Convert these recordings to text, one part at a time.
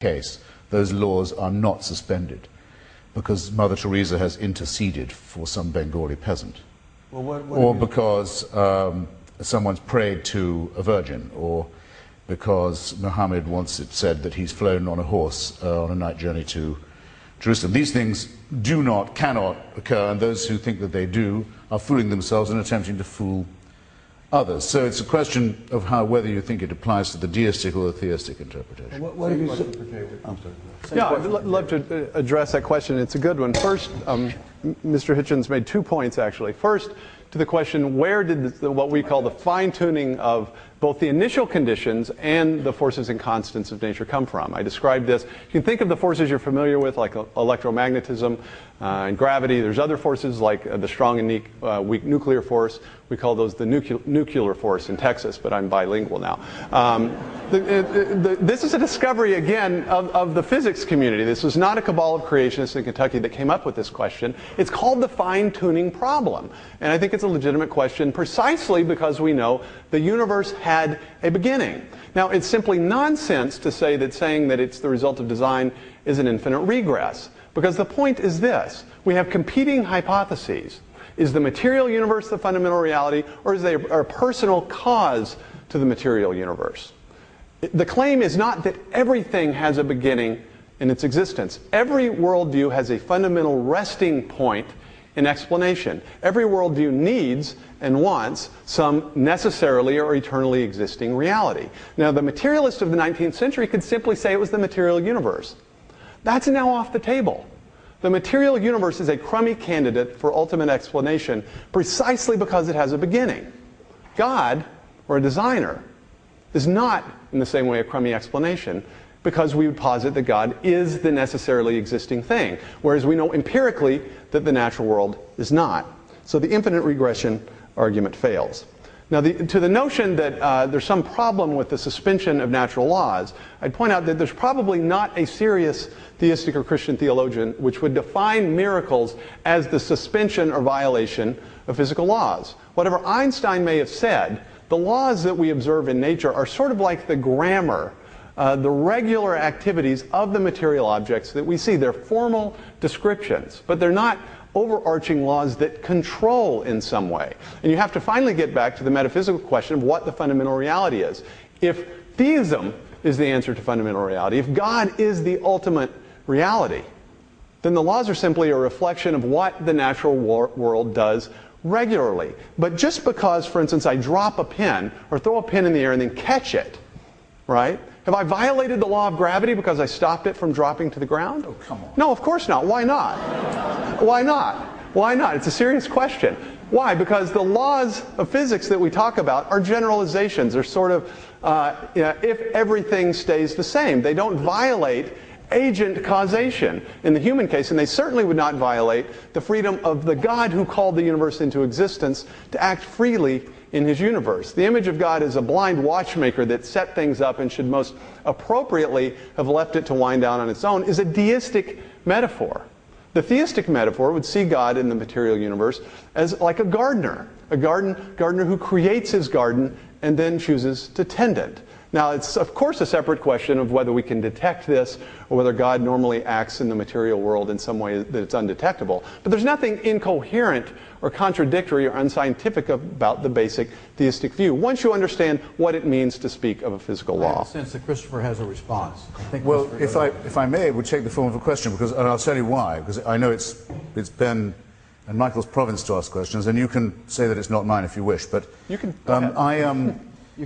case, those laws are not suspended because Mother Teresa has interceded for some Bengali peasant, or because someone's prayed to a virgin, or because Muhammad once it said that he's flown on a horse on a night journey to Jerusalem. These things cannot occur, and those who think that they do are fooling themselves and attempting to fool others. So it's a question of whether you think it applies to the deistic or the theistic interpretation. What have you said? Yeah, I'd love to address that question. It's a good one. First, Mr. Hitchens made 2 points, actually. First, to the question, where did what we call the fine-tuning of both the initial conditions and the forces and constants of nature come from? I described this. You can think of the forces you're familiar with, like electromagnetism and gravity. There's other forces like the strong and weak nuclear force. We call those the nuclear force in Texas, but I'm bilingual now. This is a discovery, again, of the physics community. This was not a cabal of creationists in Kentucky that came up with this question. It's called the fine-tuning problem. And I think it's a legitimate question precisely because we know the universe had a beginning. Now, it's simply nonsense to say that saying that it's the result of design is an infinite regress. Because the point is this. We have competing hypotheses. Is the material universe the fundamental reality, or is there a personal cause to the material universe? The claim is not that everything has a beginning in its existence. Every worldview has a fundamental resting point in explanation. Every worldview needs and wants some necessarily or eternally existing reality. Now, the materialist of the 19th century could simply say it was the material universe. That's now off the table. The material universe is a crummy candidate for ultimate explanation precisely because it has a beginning. God, or a designer, is not in the same way a crummy explanation because we would posit that God is the necessarily existing thing, whereas we know empirically that the natural world is not. So the infinite regression argument fails. Now, to the notion that there's some problem with the suspension of natural laws, I'd point out that there's probably not a serious theistic or Christian theologian which would define miracles as the suspension or violation of physical laws. Whatever Einstein may have said, the laws that we observe in nature are sort of like the grammar, the regular activities of the material objects that we see. They're formal descriptions, but they're not overarching laws that control in some way. And you have to finally get back to the metaphysical question of what the fundamental reality is. If theism is the answer to fundamental reality, if God is the ultimate reality, then the laws are simply a reflection of what the natural world does regularly. But just because, for instance, I drop a pin or throw a pin in the air and then catch it, right? Have I violated the law of gravity because I stopped it from dropping to the ground? Oh, come on. No, of course not. Why not? Why not? Why not? It's a serious question. Why? Because the laws of physics that we talk about are generalizations. They're sort of, if everything stays the same. They don't violate agent causation in the human case, and they certainly would not violate the freedom of the God who called the universe into existence to act freely in his universe. The image of God is a blind watchmaker that set things up and should most appropriately have left it to wind down on its own is a deistic metaphor. The theistic metaphor would see God in the material universe as like a gardener who creates his garden and then chooses to tend it. Now, it's of course a separate question of whether we can detect this or whether God normally acts in the material world in some way that it's undetectable. But there's nothing incoherent or contradictory or unscientific about the basic theistic view, once you understand what it means to speak of a physical law. I have a sense that Christopher has a response. Well, if I may, it would take the form of a question, and I'll tell you why, because I know it's Ben and Michael's province to ask questions, and you can say that it's not mine if you wish, but you can,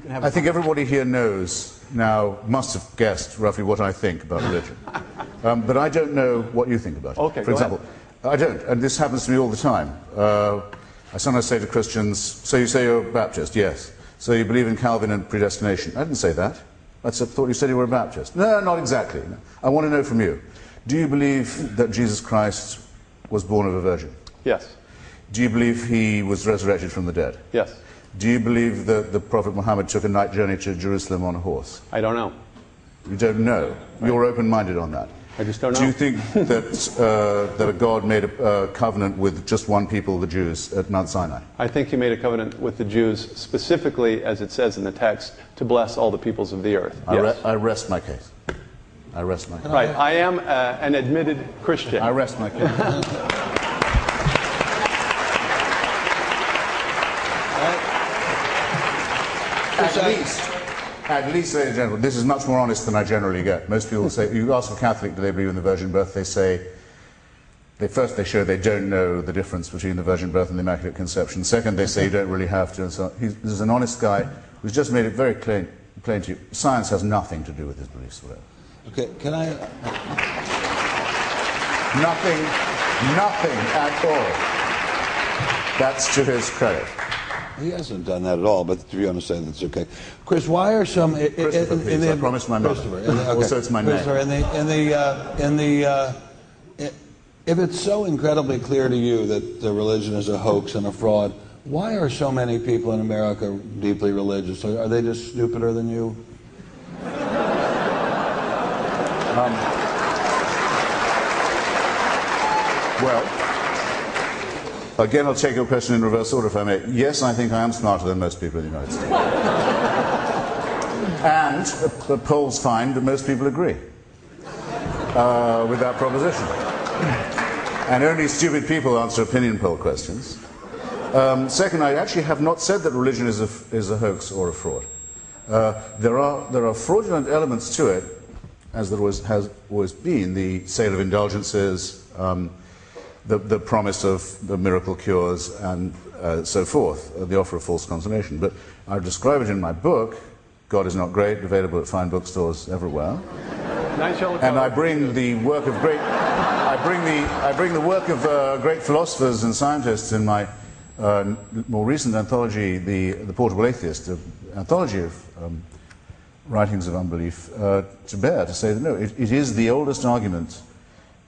I think everybody here knows now, must have guessed roughly what I think about religion. But I don't know what you think about it. Okay, for example, I don't, and this happens to me all the time. I sometimes say to Christians, so you say you're a Baptist? Yes. So you believe in Calvin and predestination? I didn't say that. I thought you said you were a Baptist. No, not exactly. No. I want to know from you. Do you believe that Jesus Christ was born of a virgin? Yes. Do you believe he was resurrected from the dead? Yes. Do you believe that the Prophet Muhammad took a night journey to Jerusalem on a horse? I don't know. You don't know? You're open-minded on that. I just don't know. Do you think that a God made a covenant with just one people, the Jews, at Mount Sinai? I think he made a covenant with the Jews specifically, as it says in the text, to bless all the peoples of the earth. Yes. I rest my case. I rest my case. Right. I am an admitted Christian. I rest my case. At least, ladies and gentlemen, this is much more honest than I generally get. Most people say, you ask a Catholic, do they believe in the virgin birth? They say, first they show they don't know the difference between the virgin birth and the Immaculate Conception. Second, they say you don't really have to. And so this is an honest guy who's just made it very plain to you. Science has nothing to do with his beliefs whatever. Okay, can I... Nothing at all. That's to his credit. He hasn't done that at all, but to be honest, that's okay. Chris, why are some... Christopher, please. I promised my mother. Okay. Also, it's my name. If it's so incredibly clear to you that the religion is a hoax and a fraud, why are so many people in America deeply religious? Are they just stupider than you? Well, again, I'll take your question in reverse order, if I may. Yes, I think I am smarter than most people in the United States. And the polls find that most people agree with that proposition. And only stupid people answer opinion poll questions. Second, I actually have not said that religion is a hoax or a fraud. There are fraudulent elements to it, as there has always been, the sale of indulgences, the promise of the miracle cures, and so forth, the offer of false consolation. But I describe it in my book, God is Not Great, available at fine bookstores everywhere. And I bring the work of great, I bring the work of great philosophers and scientists in my more recent anthology, the Portable Atheist, an anthology of writings of unbelief, to bear, to say that no, it is the oldest argument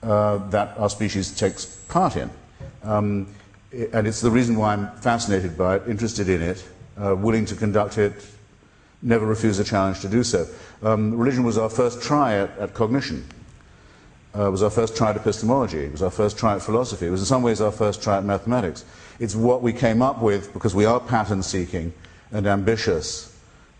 that our species takes part in. And it's the reason why I'm fascinated by it, interested in it, willing to conduct it, never refuse a challenge to do so. Religion was our first try at cognition. It was our first try at epistemology. It was our first try at philosophy. It was in some ways our first try at mathematics. It's what we came up with because we are pattern-seeking and ambitious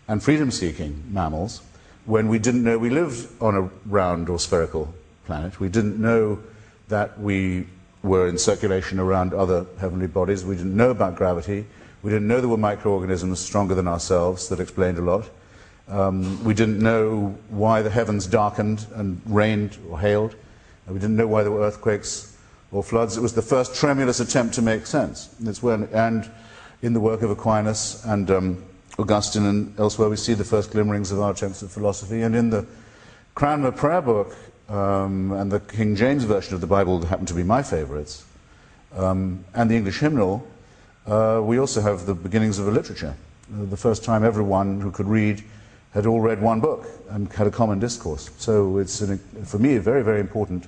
and freedom-seeking mammals when we didn't know we lived on a round or spherical planet. We didn't know that we were in circulation around other heavenly bodies. We didn't know about gravity. We didn't know there were microorganisms stronger than ourselves that explained a lot. We didn't know why the heavens darkened and rained or hailed. We didn't know why there were earthquakes or floods. It was the first tremulous attempt to make sense. And in the work of Aquinas and Augustine and elsewhere, we see the first glimmerings of our attempts at philosophy. And in the Cranmer prayer book and the King James version of the Bible that happen to be my favorites, and the English hymnal, we also have the beginnings of a literature. The first time everyone who could read had all read one book and had a common discourse. So it's, for me, a very, very important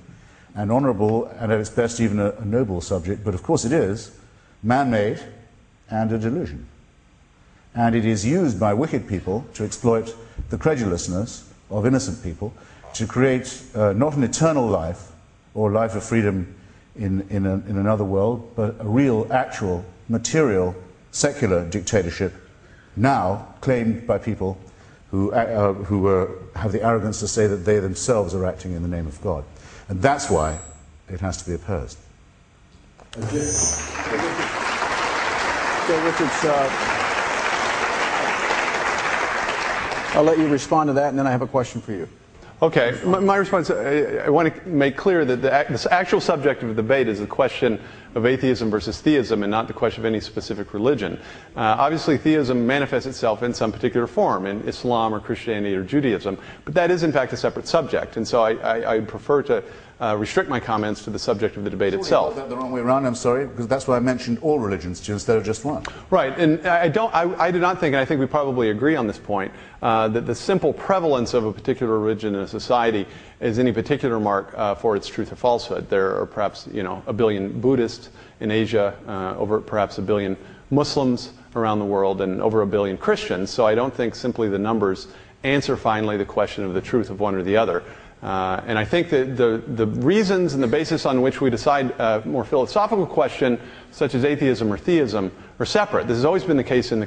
and honorable, and at its best even a noble subject. But of course it is man-made and a delusion. And it is used by wicked people to exploit the credulousness of innocent people to create not an eternal life or a life of freedom in another world, but a real, actual, material, secular dictatorship now claimed by people who have the arrogance to say that they themselves are acting in the name of God. And that's why it has to be opposed. So Richards, I'll let you respond to that, and then I have a question for you. Okay, my response, I want to make clear that this actual subject of the debate is the question of atheism versus theism and not the question of any specific religion. Obviously, theism manifests itself in some particular form, in Islam or Christianity or Judaism, but that is in fact a separate subject, and so I prefer to restrict my comments to the subject of the debate itself. Is that the wrong way around? I'm sorry, because that's why I mentioned all religions to you instead of just one. Right, and I do not think, and I think we probably agree on this point, that the simple prevalence of a particular religion in a society is any particular mark for its truth or falsehood. There are perhaps, a billion Buddhists in Asia, over perhaps a billion Muslims around the world, and over a billion Christians. So I don't think simply the numbers answer finally the question of the truth of one or the other. And I think that the reasons and the basis on which we decide a more philosophical question, such as atheism or theism, are separate. This has always been the case in the